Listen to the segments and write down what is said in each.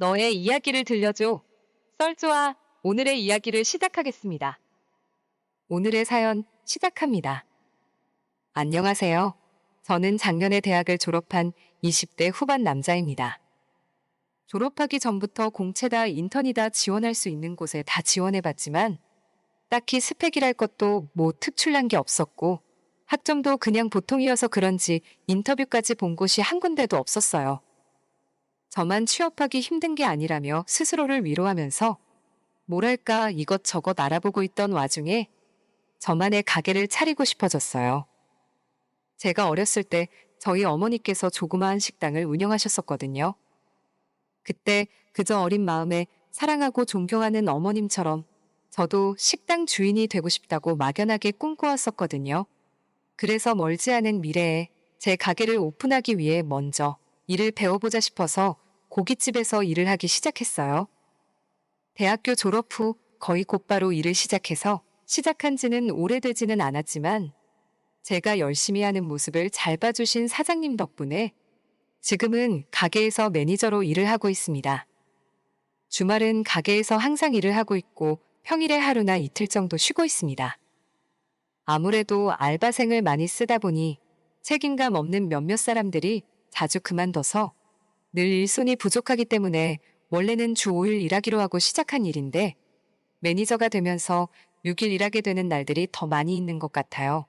너의 이야기를 들려줘. 썰주와 오늘의 이야기를 시작하겠습니다. 오늘의 사연 시작합니다. 안녕하세요. 저는 작년에 대학을 졸업한 20대 후반 남자입니다. 졸업하기 전부터 공채다 인턴이다 지원할 수 있는 곳에 다 지원해봤지만 딱히 스펙이랄 것도 뭐 특출난 게 없었고 학점도 그냥 보통이어서 그런지 인터뷰까지 본 곳이 한 군데도 없었어요. 저만 취업하기 힘든 게 아니라며 스스로를 위로하면서 뭐랄까 이것저것 알아보고 있던 와중에 저만의 가게를 차리고 싶어졌어요. 제가 어렸을 때 저희 어머니께서 조그마한 식당을 운영하셨었거든요. 그때 그저 어린 마음에 사랑하고 존경하는 어머님처럼 저도 식당 주인이 되고 싶다고 막연하게 꿈꾸었었거든요. 그래서 멀지 않은 미래에 제 가게를 오픈하기 위해 먼저 일을 배워보자 싶어서 고깃집에서 일을 하기 시작했어요. 대학교 졸업 후 거의 곧바로 일을 시작해서 시작한 지는 오래되지는 않았지만 제가 열심히 하는 모습을 잘 봐주신 사장님 덕분에 지금은 가게에서 매니저로 일을 하고 있습니다. 주말은 가게에서 항상 일을 하고 있고 평일에 하루나 이틀 정도 쉬고 있습니다. 아무래도 알바생을 많이 쓰다 보니 책임감 없는 몇몇 사람들이 자주 그만둬서 늘 일손이 부족하기 때문에 원래는 주 5일 일하기로 하고 시작한 일인데 매니저가 되면서 6일 일하게 되는 날들이 더 많이 있는 것 같아요.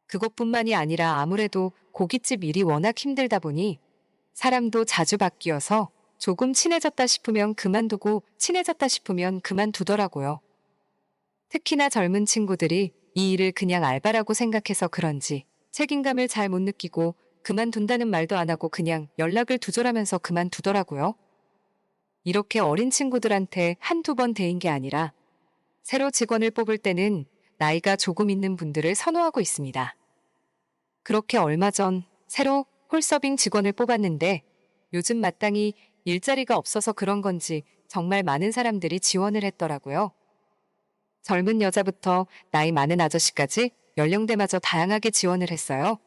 그것뿐만이 아니라 아무래도 고깃집 일이 워낙 힘들다 보니 사람도 자주 바뀌어서 조금 친해졌다 싶으면 그만두고 친해졌다 싶으면 그만두더라고요. 특히나 젊은 친구들이 이 일을 그냥 알바라고 생각해서 그런지 책임감을 잘 못 느끼고 그만둔다는 말도 안 하고 그냥 연락을 두절하면서 그만두더라고요. 이렇게 어린 친구들한테 한두 번 대인 게 아니라 새로 직원을 뽑을 때는 나이가 조금 있는 분들을 선호하고 있습니다. 그렇게 얼마 전 새로 홀서빙 직원을 뽑았는데 요즘 마땅히 일자리가 없어서 그런 건지 정말 많은 사람들이 지원을 했더라고요. 젊은 여자부터 나이 많은 아저씨까지 연령대마저 다양하게 지원을 했어요.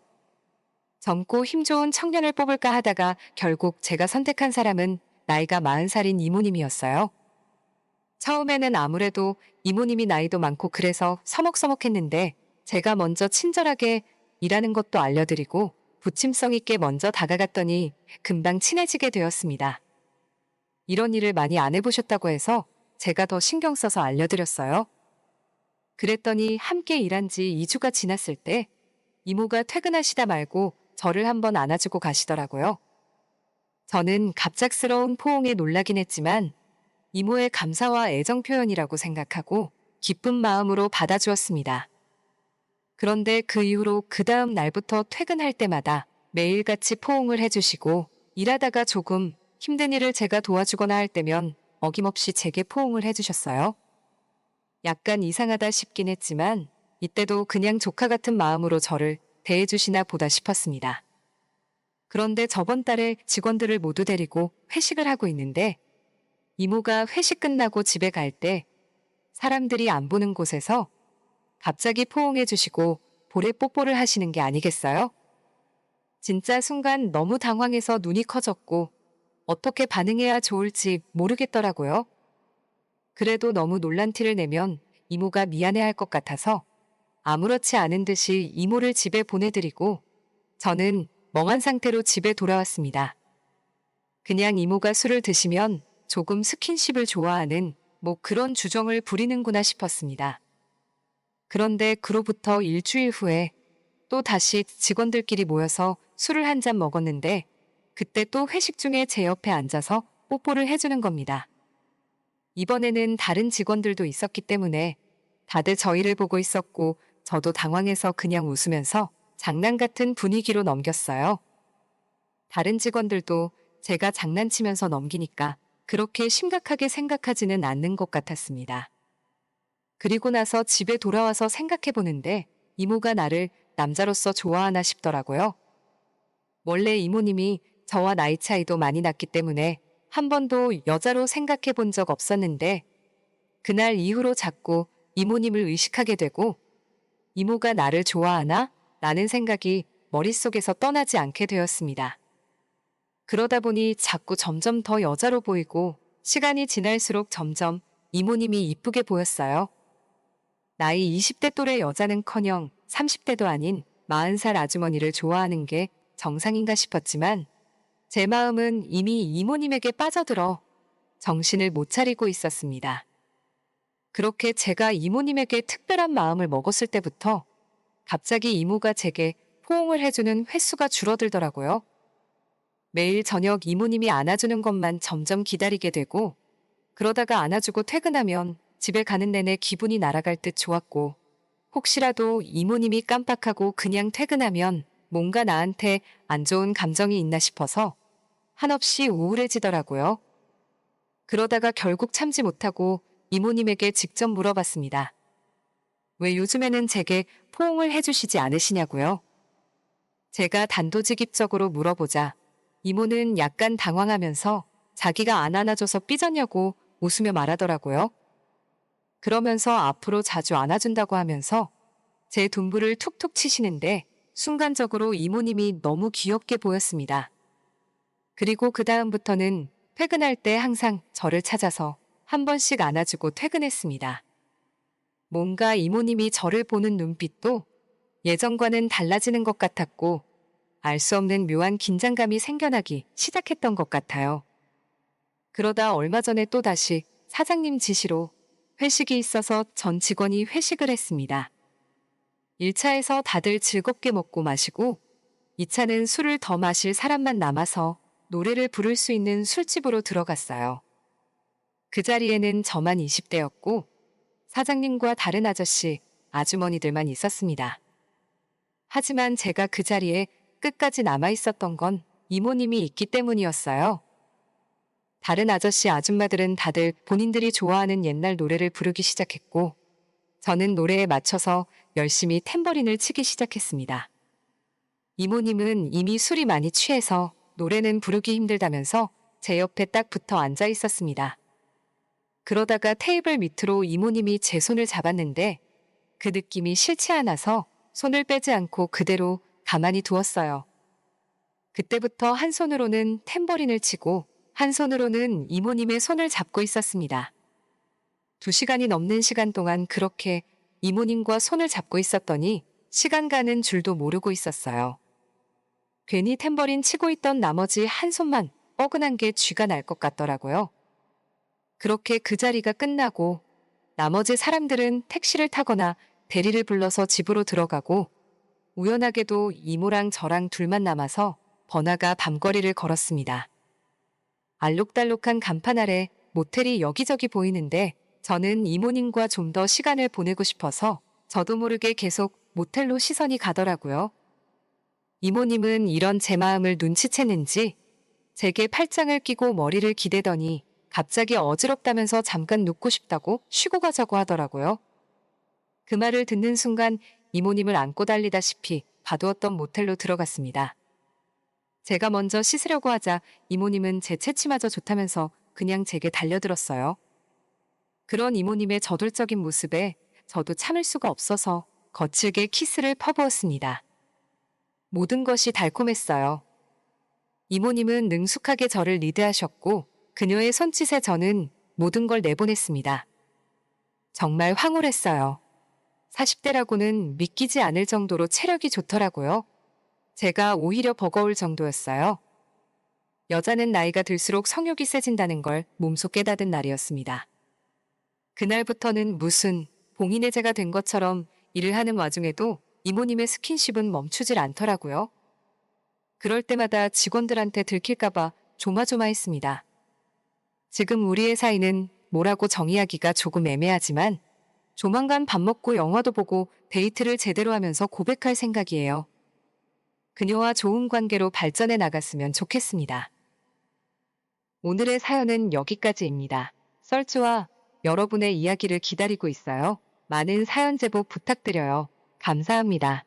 젊고 힘 좋은 청년을 뽑을까 하다가 결국 제가 선택한 사람은 나이가 40살인 이모님이었어요. 처음에는 아무래도 이모님이 나이도 많고 그래서 서먹서먹했는데 제가 먼저 친절하게 일하는 것도 알려드리고 부침성 있게 먼저 다가갔더니 금방 친해지게 되었습니다. 이런 일을 많이 안 해보셨다고 해서 제가 더 신경 써서 알려드렸어요. 그랬더니 함께 일한 지 2주가 지났을 때 이모가 퇴근하시다 말고 저를 한번 안아주고 가시더라고요. 저는 갑작스러운 포옹에 놀라긴 했지만 이모의 감사와 애정 표현이라고 생각하고 기쁜 마음으로 받아주었습니다. 그런데 그 이후로 그 다음 날부터 퇴근할 때마다 매일같이 포옹을 해주시고 일하다가 조금 힘든 일을 제가 도와주거나 할 때면 어김없이 제게 포옹을 해주셨어요. 약간 이상하다 싶긴 했지만 이때도 그냥 조카 같은 마음으로 저를 대해주시나 보다 싶었습니다. 그런데 저번 달에 직원들을 모두 데리고 회식을 하고 있는데 이모가 회식 끝나고 집에 갈 때 사람들이 안 보는 곳에서 갑자기 포옹해 주시고 볼에 뽀뽀를 하시는 게 아니겠어요? 진짜 순간 너무 당황해서 눈이 커졌고 어떻게 반응해야 좋을지 모르겠더라고요. 그래도 너무 놀란 티를 내면 이모가 미안해할 것 같아서 아무렇지 않은 듯이 이모를 집에 보내드리고 저는 멍한 상태로 집에 돌아왔습니다. 그냥 이모가 술을 드시면 조금 스킨십을 좋아하는 뭐 그런 주정을 부리는구나 싶었습니다. 그런데 그로부터 일주일 후에 또 다시 직원들끼리 모여서 술을 한 잔 먹었는데 그때 또 회식 중에 제 옆에 앉아서 뽀뽀를 해주는 겁니다. 이번에는 다른 직원들도 있었기 때문에 다들 저희를 보고 있었고 저도 당황해서 그냥 웃으면서 장난 같은 분위기로 넘겼어요. 다른 직원들도 제가 장난치면서 넘기니까 그렇게 심각하게 생각하지는 않는 것 같았습니다. 그리고 나서 집에 돌아와서 생각해 보는데 이모가 나를 남자로서 좋아하나 싶더라고요. 원래 이모님이 저와 나이 차이도 많이 났기 때문에 한 번도 여자로 생각해 본 적 없었는데 그날 이후로 자꾸 이모님을 의식하게 되고 이모가 나를 좋아하나? 라는 생각이 머릿속에서 떠나지 않게 되었습니다. 그러다 보니 자꾸 점점 더 여자로 보이고 시간이 지날수록 점점 이모님이 이쁘게 보였어요. 나이 20대 또래 여자는커녕 30대도 아닌 40살 아주머니를 좋아하는 게 정상인가 싶었지만 제 마음은 이미 이모님에게 빠져들어 정신을 못 차리고 있었습니다. 그렇게 제가 이모님에게 특별한 마음을 먹었을 때부터 갑자기 이모가 제게 포옹을 해주는 횟수가 줄어들더라고요. 매일 저녁 이모님이 안아주는 것만 점점 기다리게 되고 그러다가 안아주고 퇴근하면 집에 가는 내내 기분이 날아갈 듯 좋았고 혹시라도 이모님이 깜빡하고 그냥 퇴근하면 뭔가 나한테 안 좋은 감정이 있나 싶어서 한없이 우울해지더라고요. 그러다가 결국 참지 못하고 이모님에게 직접 물어봤습니다. 왜 요즘에는 제게 포옹을 해주시지 않으시냐고요? 제가 단도직입적으로 물어보자 이모는 약간 당황하면서 자기가 안 안아줘서 삐졌냐고 웃으며 말하더라고요. 그러면서 앞으로 자주 안아준다고 하면서 제 둔부를 툭툭 치시는데 순간적으로 이모님이 너무 귀엽게 보였습니다. 그리고 그 다음부터는 퇴근할 때 항상 저를 찾아서 한 번씩 안아주고 퇴근했습니다. 뭔가 이모님이 저를 보는 눈빛도 예전과는 달라지는 것 같았고 알 수 없는 묘한 긴장감이 생겨나기 시작했던 것 같아요. 그러다 얼마 전에 또다시 사장님 지시로 회식이 있어서 전 직원이 회식을 했습니다. 1차에서 다들 즐겁게 먹고 마시고 2차는 술을 더 마실 사람만 남아서 노래를 부를 수 있는 술집으로 들어갔어요. 그 자리에는 저만 20대였고 사장님과 다른 아저씨, 아주머니들만 있었습니다. 하지만 제가 그 자리에 끝까지 남아 있었던 건 이모님이 있기 때문이었어요. 다른 아저씨, 아줌마들은 다들 본인들이 좋아하는 옛날 노래를 부르기 시작했고 저는 노래에 맞춰서 열심히 탬버린을 치기 시작했습니다. 이모님은 이미 술이 많이 취해서 노래는 부르기 힘들다면서 제 옆에 딱 붙어 앉아 있었습니다. 그러다가 테이블 밑으로 이모님이 제 손을 잡았는데 그 느낌이 싫지 않아서 손을 빼지 않고 그대로 가만히 두었어요. 그때부터 한 손으로는 탬버린을 치고 한 손으로는 이모님의 손을 잡고 있었습니다. 2시간이 넘는 시간 동안 그렇게 이모님과 손을 잡고 있었더니 시간 가는 줄도 모르고 있었어요. 괜히 탬버린 치고 있던 나머지 한 손만 뻐근한 게 쥐가 날 것 같더라고요. 그렇게 그 자리가 끝나고 나머지 사람들은 택시를 타거나 대리를 불러서 집으로 들어가고 우연하게도 이모랑 저랑 둘만 남아서 번화가 밤거리를 걸었습니다. 알록달록한 간판 아래 모텔이 여기저기 보이는데 저는 이모님과 좀 더 시간을 보내고 싶어서 저도 모르게 계속 모텔로 시선이 가더라고요. 이모님은 이런 제 마음을 눈치챘는지 제게 팔짱을 끼고 머리를 기대더니 갑자기 어지럽다면서 잠깐 눕고 싶다고 쉬고 가자고 하더라고요. 그 말을 듣는 순간 이모님을 안고 달리다시피 봐두었던 모텔로 들어갔습니다. 제가 먼저 씻으려고 하자 이모님은 제 체치마저 좋다면서 그냥 제게 달려들었어요. 그런 이모님의 저돌적인 모습에 저도 참을 수가 없어서 거칠게 키스를 퍼부었습니다. 모든 것이 달콤했어요. 이모님은 능숙하게 저를 리드하셨고 그녀의 손짓에 저는 모든 걸 내보냈습니다. 정말 황홀했어요. 40대라고는 믿기지 않을 정도로 체력이 좋더라고요. 제가 오히려 버거울 정도였어요. 여자는 나이가 들수록 성욕이 세진다는 걸 몸소 깨닫은 날이었습니다. 그날부터는 무슨 봉인의 제가 된 것처럼 일을 하는 와중에도 이모님의 스킨십은 멈추질 않더라고요. 그럴 때마다 직원들한테 들킬까봐 조마조마했습니다. 지금 우리의 사이는 뭐라고 정의하기가 조금 애매하지만 조만간 밥 먹고 영화도 보고 데이트를 제대로 하면서 고백할 생각이에요. 그녀와 좋은 관계로 발전해 나갔으면 좋겠습니다. 오늘의 사연은 여기까지입니다. 썰주와 여러분의 이야기를 기다리고 있어요. 많은 사연 제보 부탁드려요. 감사합니다.